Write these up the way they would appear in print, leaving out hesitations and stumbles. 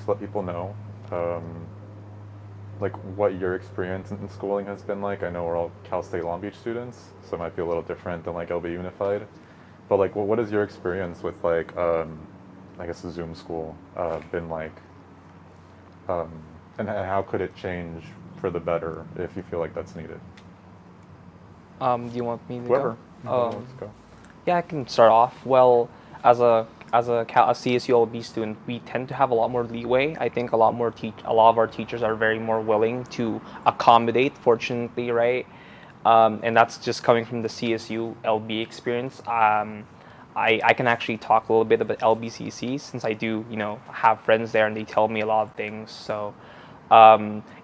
just let people know, like what your experience in schooling has been like. I know we're all Cal State Long Beach students, so it might be a little different than like LB Unified. But like, what is your experience with like, I guess the Zoom school been like, and how could it change for the better if you feel like that's needed? Do you want me to Whoever. go? Let's go. Yeah, I can start off. Well, as a CSU LB student, we tend to have a lot more leeway. I think a lot of our teachers are very more willing to accommodate. Fortunately, right? And that's just coming from the CSU LB experience. I can actually talk a little bit about LBCC since I do, have friends there and they tell me a lot of things. So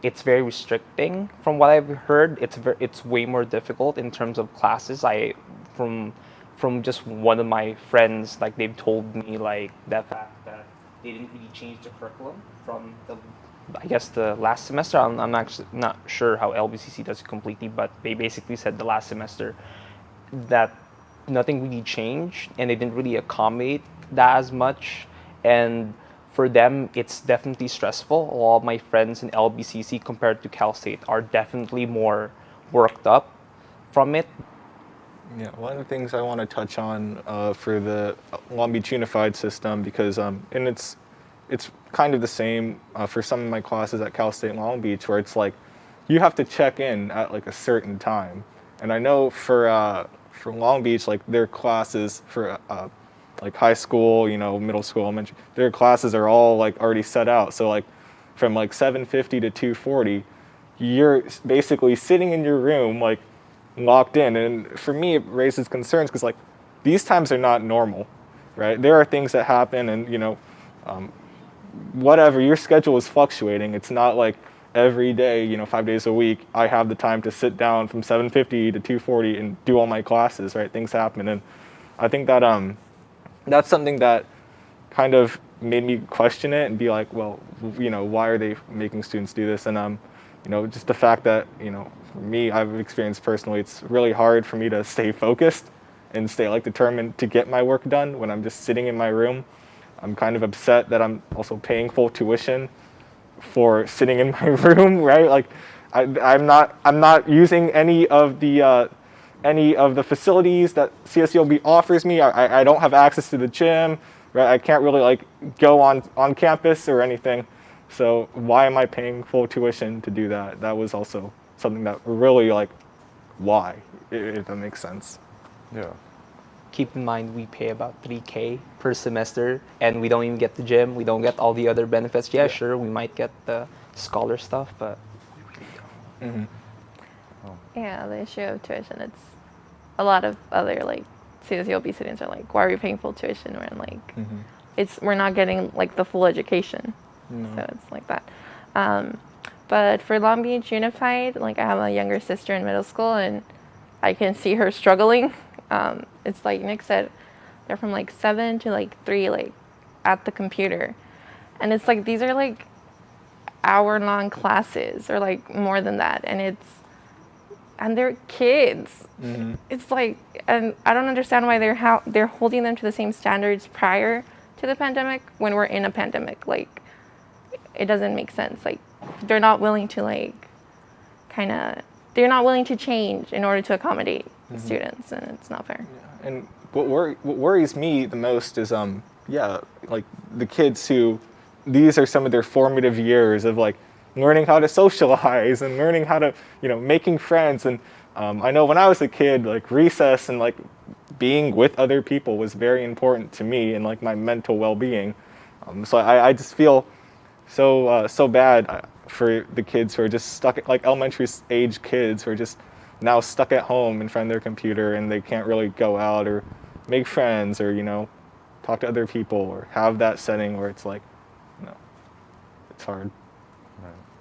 it's very restricting from what I've heard. It's way more difficult in terms of classes. From just one of my friends, like they've told me like that fact that they didn't really change the curriculum from the last semester. I'm actually not sure how LBCC does it completely, but they basically said the last semester that nothing really changed and they didn't really accommodate that as much. And for them, it's definitely stressful. A lot of my friends in LBCC compared to Cal State are definitely more worked up from it. Yeah, one of the things I want to touch on for the Long Beach Unified system, because and it's kind of the same for some of my classes at Cal State Long Beach, where it's like you have to check in at like a certain time. And I know for Long Beach, like their classes for like high school, middle school, elementary, their classes are all like already set out. So like from like 7:50 to 2:40, you're basically sitting in your room like locked in. And for me, it raises concerns because like these times are not normal, right? There are things that happen, and whatever, your schedule is fluctuating. It's not like every day, 5 days a week, I have the time to sit down from 7:50 to 2:40 and do all my classes, right? Things happen. And I think that that's something that kind of made me question it and be like, well, why are they making students do this? And just the fact that, for me, I've experienced personally, it's really hard for me to stay focused and stay like determined to get my work done when I'm just sitting in my room. I'm kind of upset that I'm also paying full tuition for sitting in my room, right? Like I'm not using any of the facilities that CSULB offers me. I don't have access to the gym, right? I can't really like go on campus or anything. So why am I paying full tuition to do that? That was also something that really like, why, if that makes sense. Yeah. Keep in mind we pay about $3,000 per semester and we don't even get the gym. We don't get all the other benefits. Yeah, sure, we might get the scholar stuff, but we really don't. Yeah, the issue of tuition, it's a lot of other like CSULB students are like, why are we paying full tuition when like we're not getting like the full education. So it's like that. But for Long Beach Unified, like I have a younger sister in middle school and I can see her struggling. It's like Nick said, they're from like 7 to like 3 like at the computer. And it's like these are like hour-long classes or like more than that. And they're kids. It's like, and I don't understand why they're holding them to the same standards prior to the pandemic when we're in a pandemic. Like, it doesn't make sense. Like, they're not willing to like, they're not willing to change in order to accommodate students, and it's not fair. Yeah. And what worries me the most is, like the kids who, these are some of their formative years of like learning how to socialize and learning how to, making friends. And I know when I was a kid, like recess and like being with other people was very important to me and like my mental well-being. So I just feel so bad for the kids who are just stuck at like elementary age kids who are just now stuck at home in front of their computer and they can't really go out or make friends or, talk to other people or have that setting where it's like, it's hard.